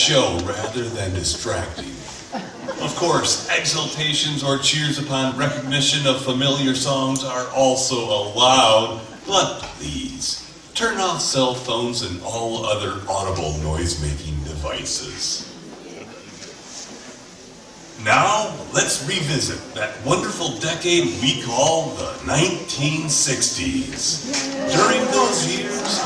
show rather than distracting. Of course, exultations or cheers upon recognition of familiar songs are also allowed, but please, turn off cell phones and all other audible noise-making devices. Now, let's revisit that wonderful decade we call the 1960s. During those years,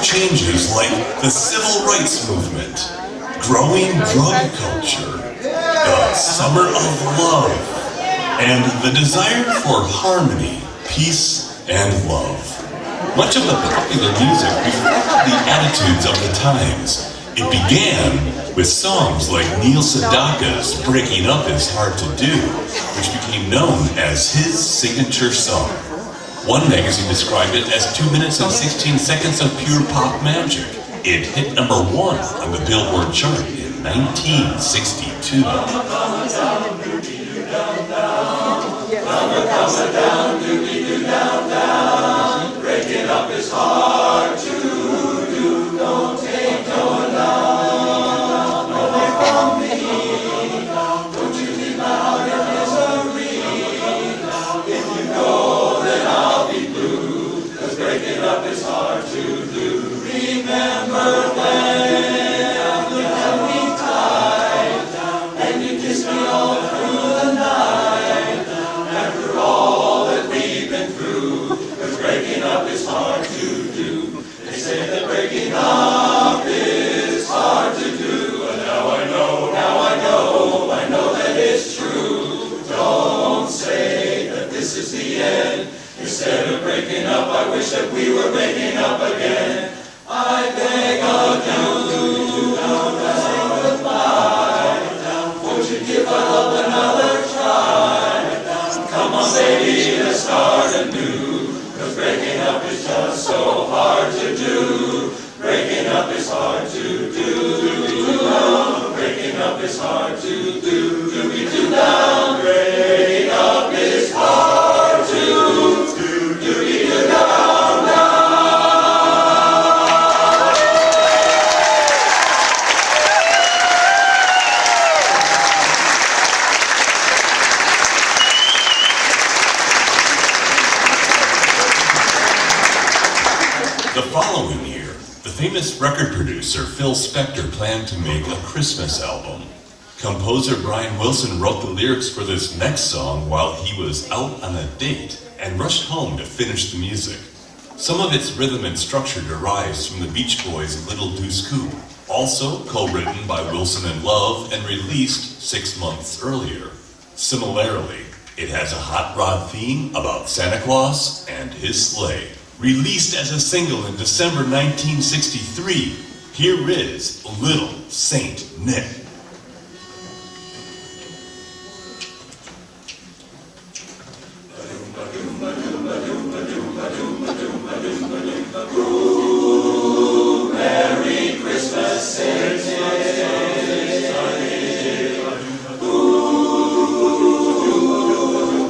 changes like the civil rights movement, growing drug culture, the summer of love, and the desire for harmony, peace, and love. Much of the popular music reflected the attitudes of the times. It began with songs like Neil Sedaka's Breaking Up Is Hard to Do, which became known as his signature song. One magazine described it as 2 minutes and 16 seconds of pure pop magic. It hit #1 on the Billboard chart in 1962. Breaking up is hard to do, don't take no love away from me. Don't you leave my heart in misery. If you go, then I'll be blue, 'cause breaking up is hard to do. Remember when you held me tight, and you kissed me all through the night. After all that we've been through, 'cause breaking up is hard to do. They say that breaking up is hard to do, and now I know that it's true. Don't say that this is the end. Instead of breaking up, I wish that we were making up again. I beg of you, don't say goodbye. Won't you give our love another try? Come on, baby, let's start anew. 'Cause breaking up is just so hard to do. Breaking up is hard to do. Breaking up is hard to do. Do-be-do down. Breaking up is hard to do. Do-be-do down, down. The following year, the famous record producer Phil Spector planned to make a Christmas album. Composer Brian Wilson wrote the lyrics for this next song while he was out on a date and rushed home to finish the music. Some of its rhythm and structure derives from the Beach Boys' Little Deuce Coupe, also co-written by Wilson and Love and released 6 months earlier. Similarly, it has a hot rod theme about Santa Claus and his sleigh. Released as a single in December 1963, here is Little Saint Nick. Ooh, Merry Christmas, Saint Nick. Ooh,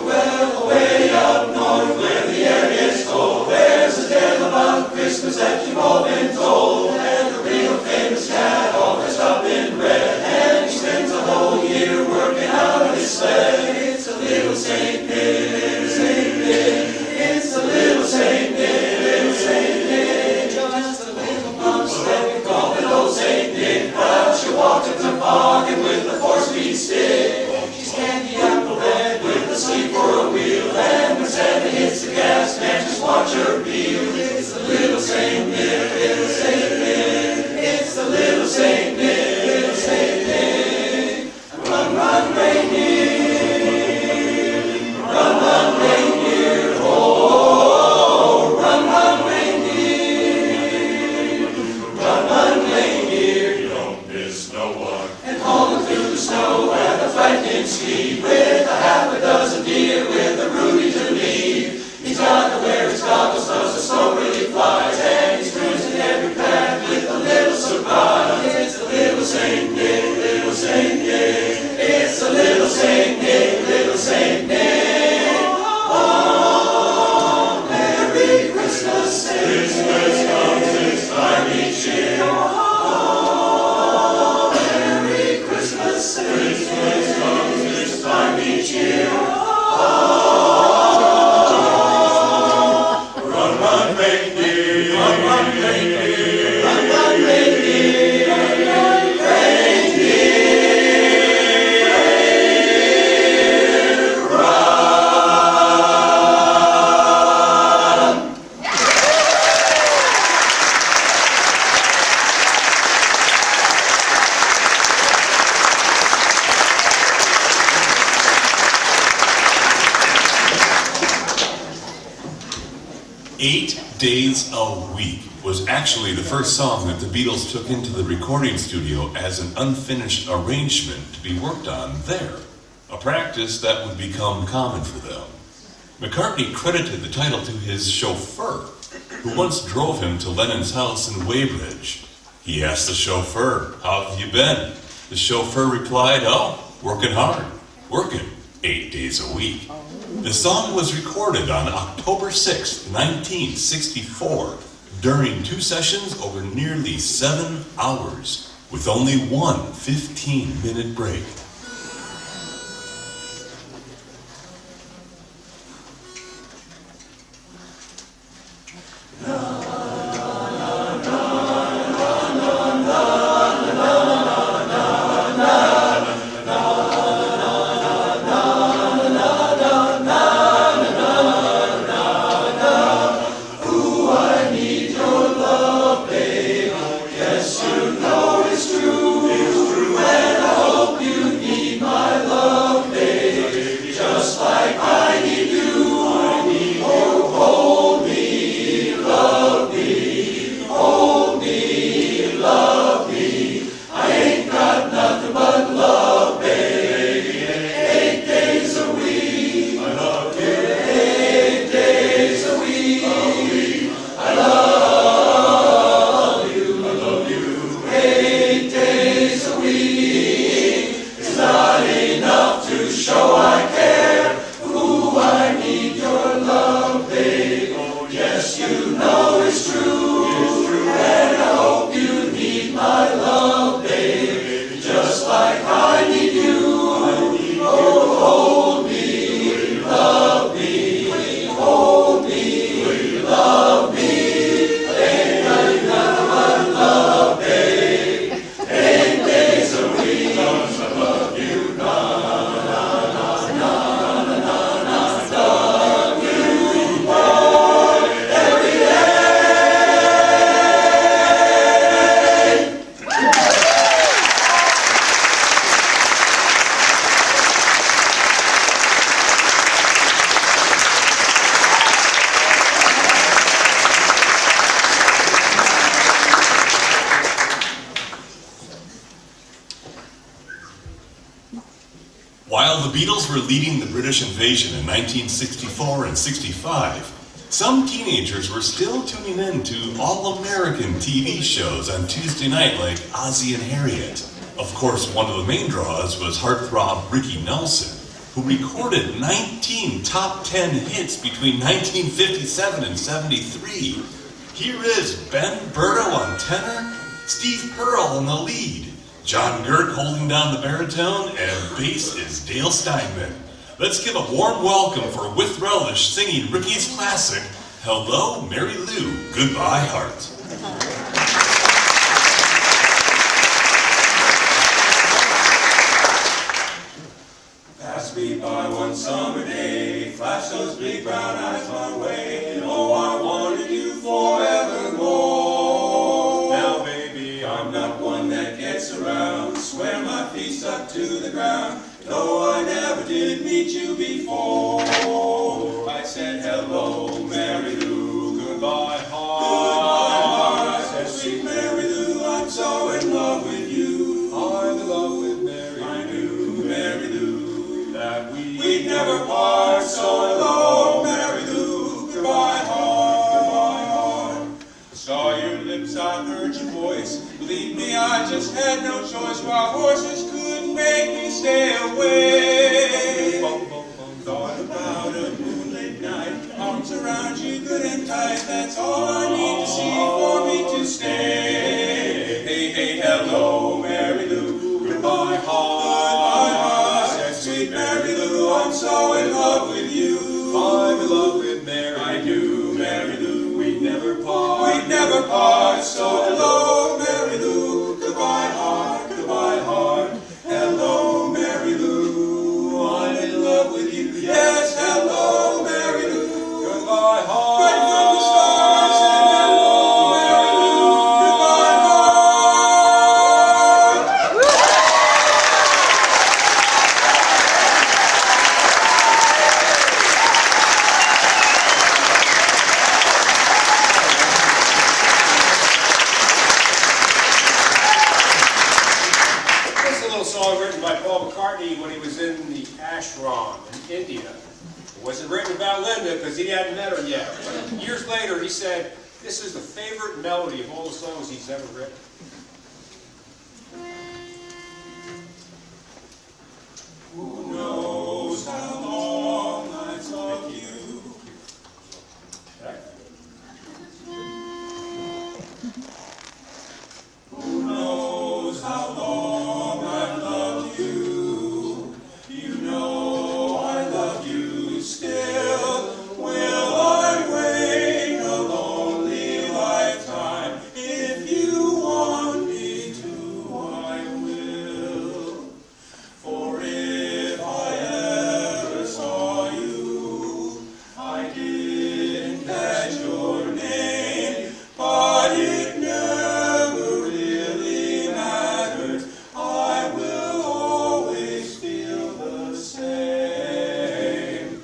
well, way up north where the air is cold, there's a tale about Christmas that you've all been told. And the real famous cat, all dressed up in red, and he spends the whole year working out on his sled. It's a little Saint Nick, little Saint Nick. It's a little Saint Nick, little Saint Nick. Just a little mouse that we call little Saint Nick. But she walked up the bargain with a 4-speed stick. She's candy apple red with a sleeve for a wheel, and when Santa hits the gas, man, just watch her peel. It's the little Saint Nick, little Saint Nick. It's the little Saint Nick, little Saint Nick. Run, run, reindeer. Run, run, reindeer. Oh, run, run, reindeer. Run, run, reindeer. You don't miss no one. And hauling through the snow. 8 Days a Week was actually the first song that the Beatles took into the recording studio as an unfinished arrangement to be worked on there, a practice that would become common for them. McCartney credited the title to his chauffeur, who once drove him to Lennon's house in Weybridge. He asked the chauffeur, "How have you been?" The chauffeur replied, "Oh, working hard, working 8 days a week." The song was recorded on October 6, 1964, during 2 sessions over nearly 7 hours, with only one 15-minute break. While the Beatles were leading the British invasion in 1964 and 65, some teenagers were still tuning in to all-American TV shows on Tuesday night like Ozzie and Harriet. Of course, one of the main draws was heartthrob Ricky Nelson, who recorded 19 top 10 hits between 1957 and 73. Here is Ben Berto on tenor, Steve Pearl on the lead, John Gert holding down the baritone, and bass is Dale Steinman. Let's give a warm welcome for With Relish singing Ricky's classic, Hello, Mary Lou, Goodbye Heart. Pass me by one summer day, flash those big brown eyes my way, and oh, I wanted you forevermore. Now, baby, I'm not one that gets around, swear my feet stuck to the ground, though I never did meet you before. I said, hello, Mary Lou, goodbye, heart. Goodbye, heart. I said, sweet Mary Lou, I'm so in love with you. I'm in love with Mary. I knew, Mary Lou, that we'd never part. So hello, Mary Lou, goodbye, heart. Goodbye, heart. I saw your lips, I heard your voice. Believe me, I just had no choice. While horses couldn't make me stay away. Thought about a moonlit night, arms around you good and tight. That's all I need to see for me to stay. Hey, hey, hello, Mary Lou, goodbye, heart. Goodbye, heart. Said, sweet Mary Lou, I'm so in love with you. I'm in love with Mary. I do, Mary Lou, we'd never part. We'd never part. So hello, Mary Lou, goodbye, heart. Goodbye, heart. Hello, Mary Lou, I'm in love with you. Yes, hello, Mary Lou, goodbye, heart. Right from the start, I said hello, Mary Lou, goodbye, party when he was in the ashram in India. It wasn't written about Linda because he hadn't met her yet. But years later, he said, this is the favorite melody of all the songs he's ever written. Who knows how long I've loved you? Okay. Who knows how long I've loved you? You know I love you still. Will I wait a lonely lifetime? If you want me to, I will. For if I ever saw you, I didn't catch your name, but it never really mattered. I will always feel the same.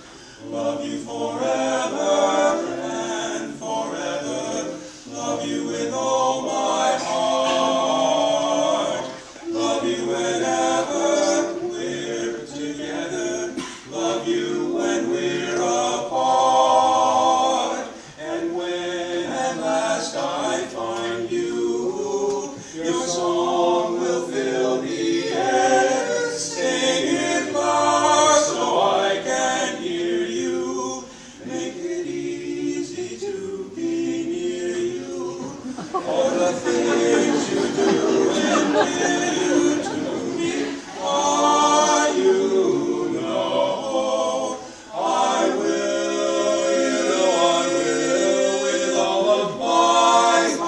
Love you forever and forever. Love you with all my heart. Love you whenever we're together. Love you when we're apart. And when at last I find you, your song will fill the air. Sing it loud so I can hear you. Make it easy to be near you. For the things you do and will to me, you know I will, with all of my heart.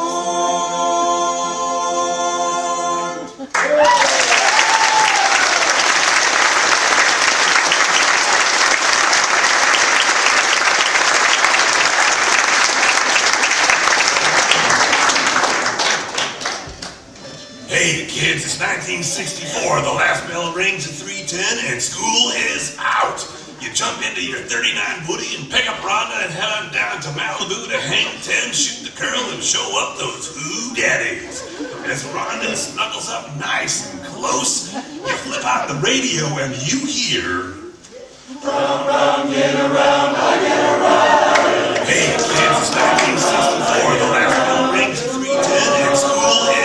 Hey kids, it's 1964. The last bell rings at 3:10 and school is out. You jump into your 39 Woody and pick up Rhonda and head on down to Malibu to hang 10, shoot the curl, and show up those Who Daddies. As Rhonda snuggles up nice and close, you flip out the radio and you hear... Hey kids, it's 1964. The last bell rings at 3:10 and school is...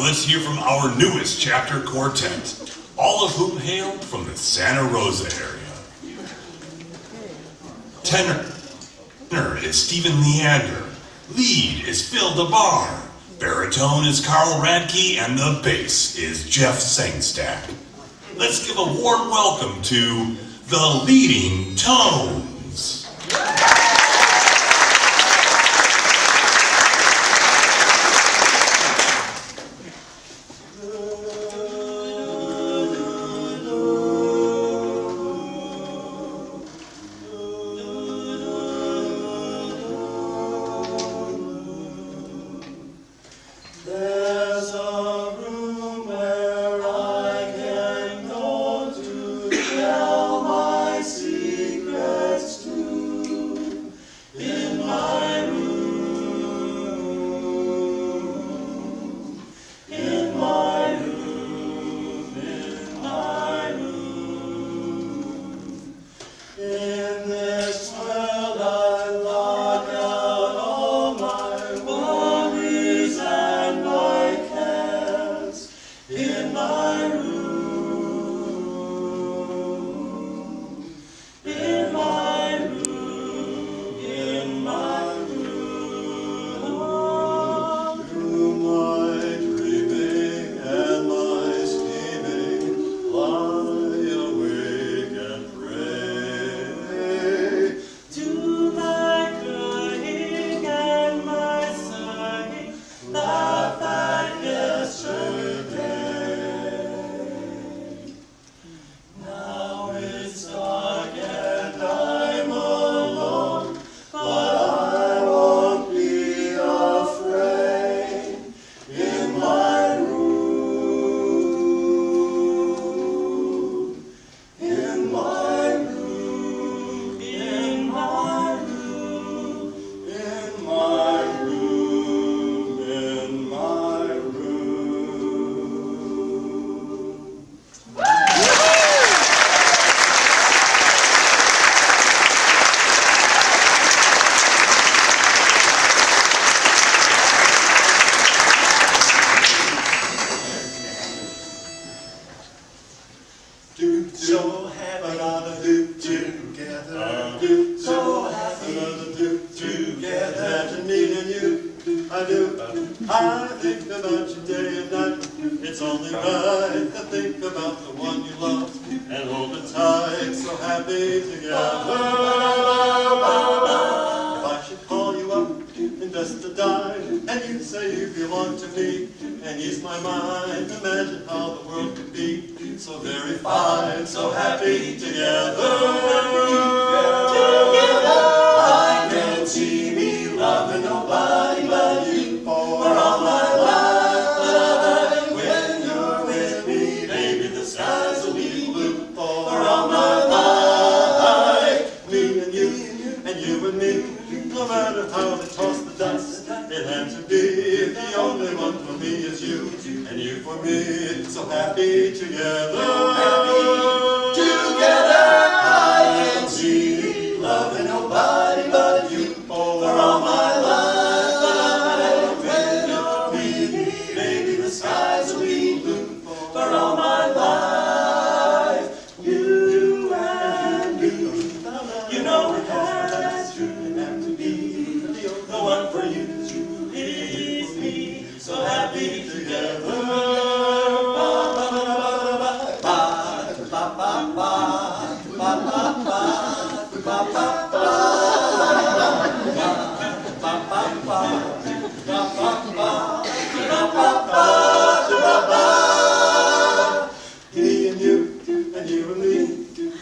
let's hear from our newest chapter quartet, all of whom hailed from the Santa Rosa area. Tenor is Stephen Leander. Lead is Phil DeBar. Baritone is Carl Radke, and the bass is Jeff Sangstack. let's give a warm welcome to the Leading Tones. There's a room where I can go to tell my secrets to. In my room, in my room, in my room. In this world I lock out all my worries and my cares. In my room, in my room, in my room. Through my dreaming and my scheming, lie awake and pray. To my crying and my sighing, laugh at yesterday. Now it's dark and I'm alone, but I won't be afraid. In my room, in my room, in my room, in my room, in my room. Do so happy to do together. Do so happy to do together. To me and you, I do. I think about you day and night. It's only right to think about the one you love and hold it tight. So happy together. If I should call you up in just a dime, and you say you belong to me and ease my mind, imagine how the world could be so very fine, so happy together. I can see me loving nobody but you for all my life. When you're with me, baby, the skies will be blue for all my life. Me and you and me, no matter how they toss the dice, it had to be. The only one for me is you, and you for me. So happy together. Together, I can see loving nobody but you for all my life. When you're with me, baby, the skies will be blue for all my life. You and me, you know it has to be the one for you is me. So happy together. Me and you and me,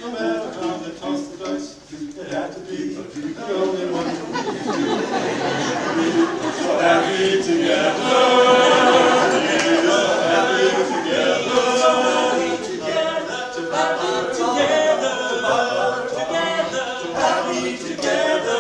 no matter how they toss the dice, it had to be the only one for me. So happy together. So happy together. Happy together.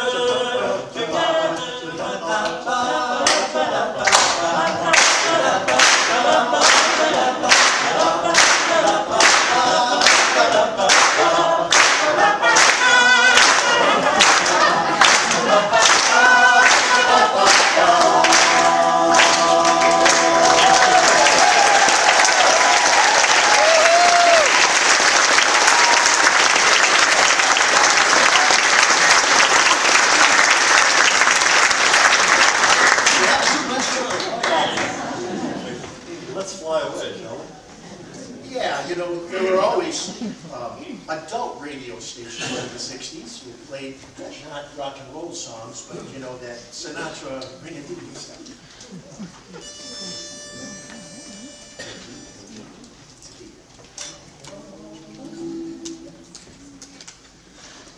Let's fly away, shall we? Yeah, you know, there were always adult radio stations in the 60s who played not rock and roll songs, but, you know, that Sinatra ring-a-ding stuff.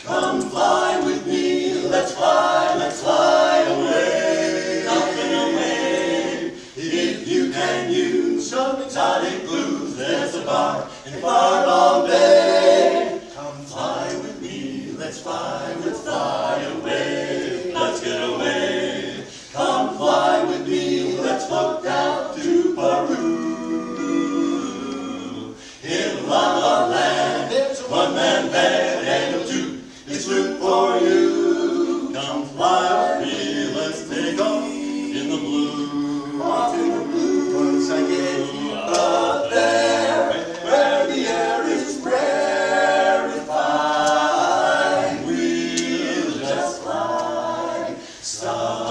Come fly with me, let's fly away, up and away. If you can use some exotic blues, there's a bar in Farball Bay. Come fly with me, let's fly away, let's get away. Come fly with me, let's float down to Peru. In La La Land, there's a one-man band and a two. It's root for you. Come fly with me, let's take off in the blue. Off in the blue, once I get Up there, where the air is rarefied, we'll just fly, starry-eyed.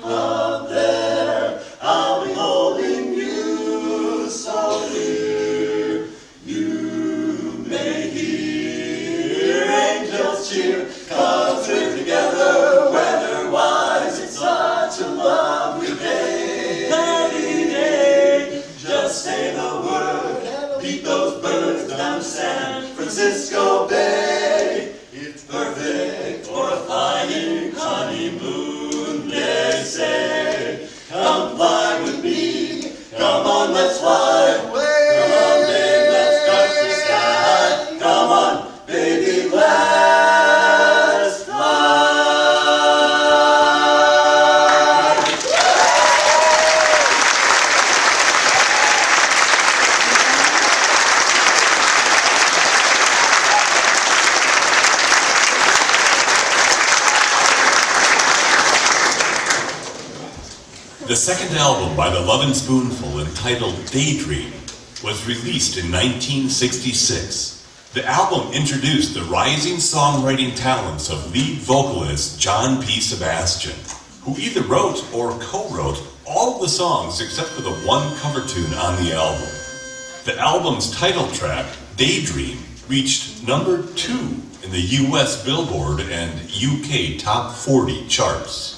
Up there, I'll be holding you so near. You may hear angels cheer, 'cause we're together, weather-wise, it's such a lovely day. Lovely day, just say the word, beat those birds down to San Francisco Bay. It's perfect for a flying honeymoon, they say. Come fly with me, come on, let's fly away. Come on, babe, let's touch the sky. Come on, baby, let's fly. The second album by the Lovin' Spoonful, entitled Daydream, was released in 1966. The album introduced the rising songwriting talents of lead vocalist John P. Sebastian, who either wrote or co-wrote all of the songs except for the one cover tune on the album. The album's title track, Daydream, reached number 2 in the US Billboard and UK Top 40 charts.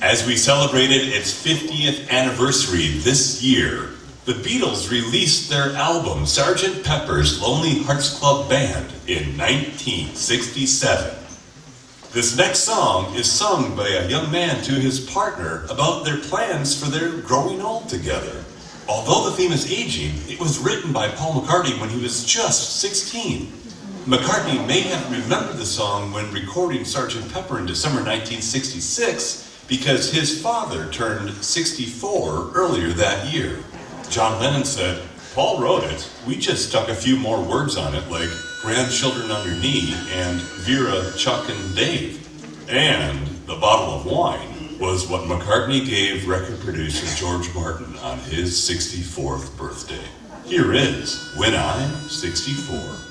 As we celebrated its 50th anniversary this year, the Beatles released their album Sgt. Pepper's Lonely Hearts Club Band in 1967. This next song is sung by a young man to his partner about their plans for their growing old together. Although the theme is aging, it was written by Paul McCartney when he was just 16. McCartney may have remembered the song when recording Sgt. Pepper in December 1966 because his father turned 64 earlier that year. John Lennon said, "Paul wrote it, we just stuck a few more words on it like grandchildren on your knee and Vera, Chuck, and Dave." And the bottle of wine was what McCartney gave record producer George Martin on his 64th birthday. Here is When I'm 64.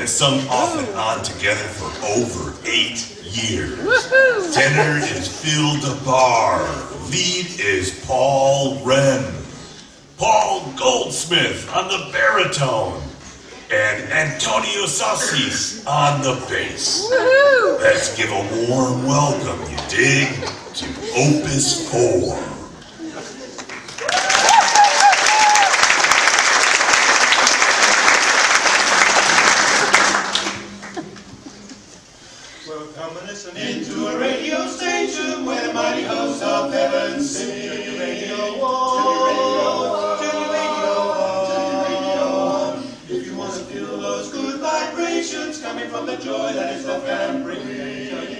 Sung off and on together for over 8 years. Tenor is Phil DeBar. Lead is Paul Wren. Paul Goldsmith on the baritone. And Antonio Sassis on the bass. Let's give a warm welcome, you dig, to Opus 4. Into a radio station where the mighty hosts of heaven sing. Turn your radio on, turn your radio on. If you want to feel those good vibrations coming from the joy that is love can bring, turn it on.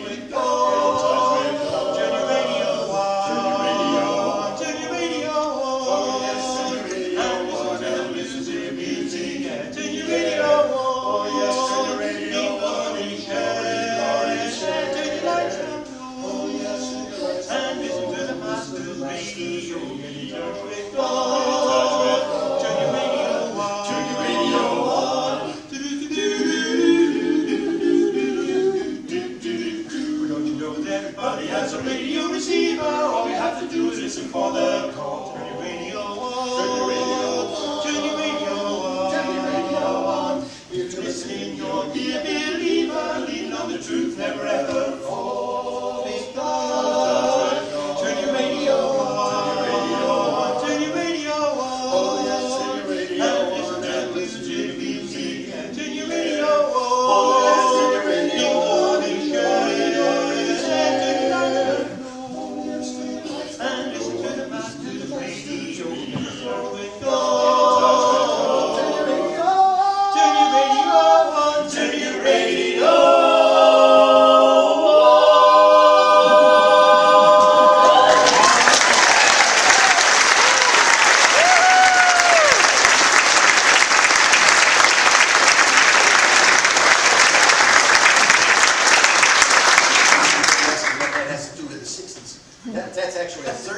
Turn your radio on, turn your radio on. And listen to your music and turn your radio on. Oh yes, turn your radio on. And listen to the Master's radio.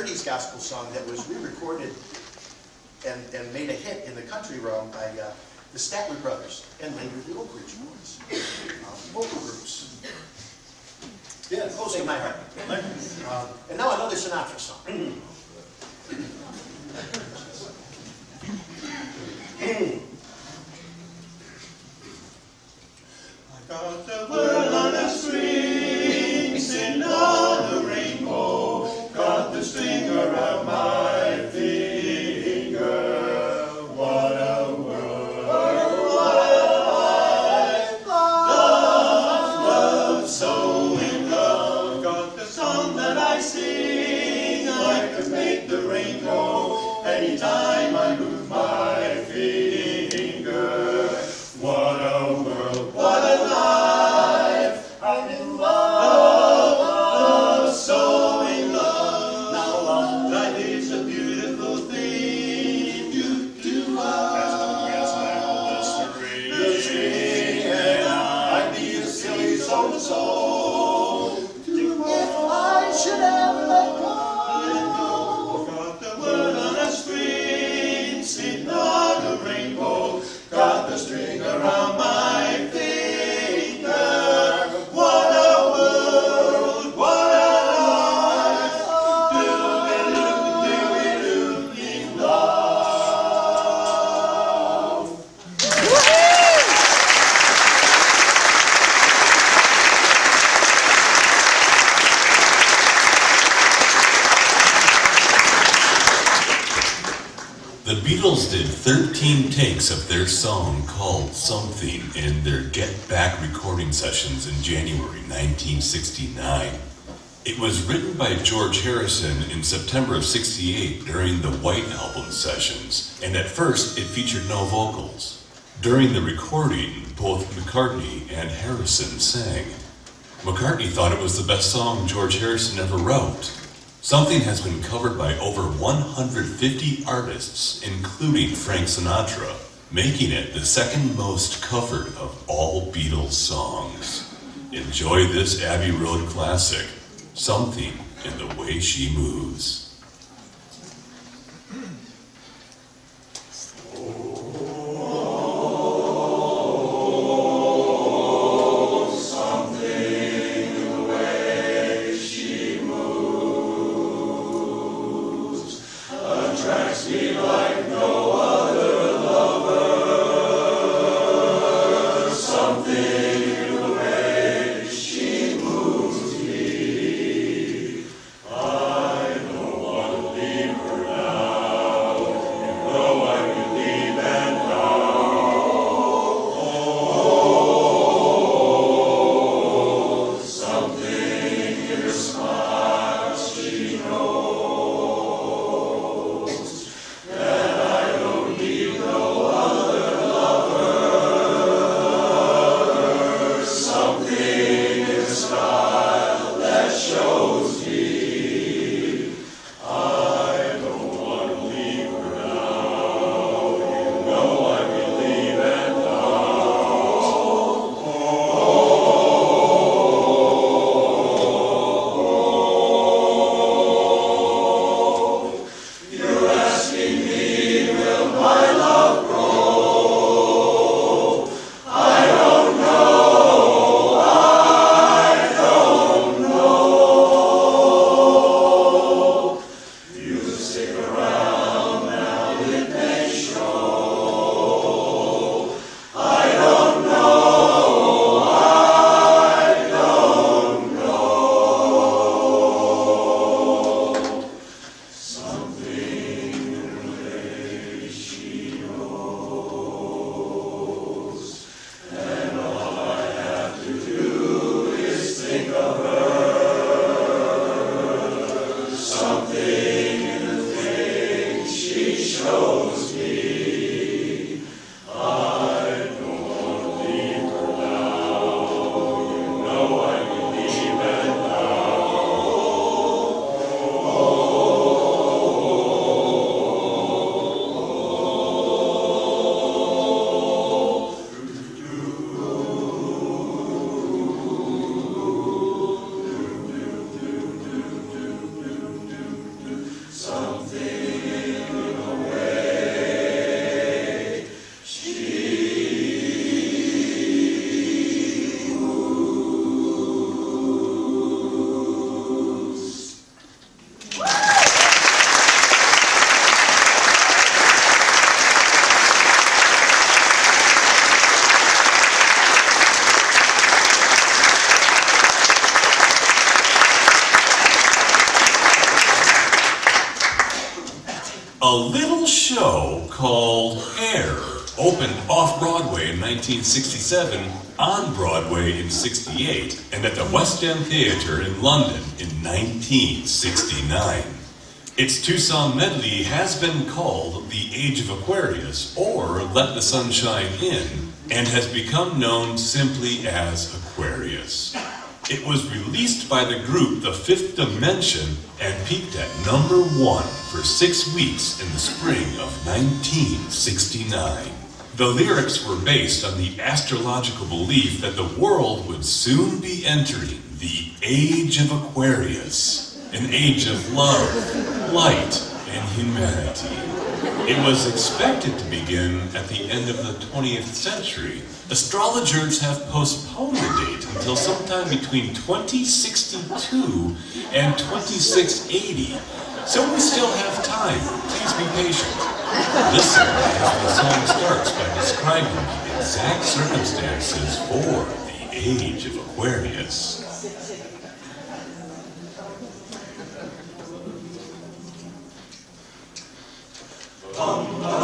30s gospel song that was re-recorded and made a hit in the country realm by the Statler Brothers and later the Oak Ridge Boys. Vocal groups. Yeah, Close to my heart. And now another Sinatra song. I got the world on a string, sitting on a rainbow. Got the string around my finger. What a world! What a life! Love, so in love. Got the song that I sing. I could make the rain go anytime I move my finger. What a world! What a life! I'm in love, love, so in love. Now life is a beautiful thing. As long as I hold the string, and I'd be a silly so-and-so. If I should ever let go. Got the word on a string, sitting on a rainbow. Got the string around my finger. What a world, what a life. Do-be-do, in love. The Beatles did 13 takes of their song called Something in their Get Back recording sessions in January 1969. It was written by George Harrison in September of '68 during the White Album sessions, and at first it featured no vocals. During the recording, both McCartney and Harrison sang. McCartney thought it was the best song George Harrison ever wrote. Something has been covered by over 150 artists, including Frank Sinatra, making it the second most covered of all Beatles songs. Enjoy this Abbey Road classic, Something in the Way She Moves. A little show called Hair opened off-Broadway in 1967, on Broadway in '68, and at the West End Theatre in London in 1969. Its two-song medley has been called The Age of Aquarius, or Let the Sun Shine In, and has become known simply as Aquarius. It was released by the group The Fifth Dimension and peaked at #1 for 6 weeks in the spring of 1969. The lyrics were based on the astrological belief that the world would soon be entering the Age of Aquarius, an age of love, light, and humanity. It was expected to begin at the end of the 20th century. Astrologers have postponed the date until sometime between 2062 and 2680, so we still have time. Please be patient. Listen as the song starts by describing the exact circumstances for the Age of Aquarius. Bum, bum.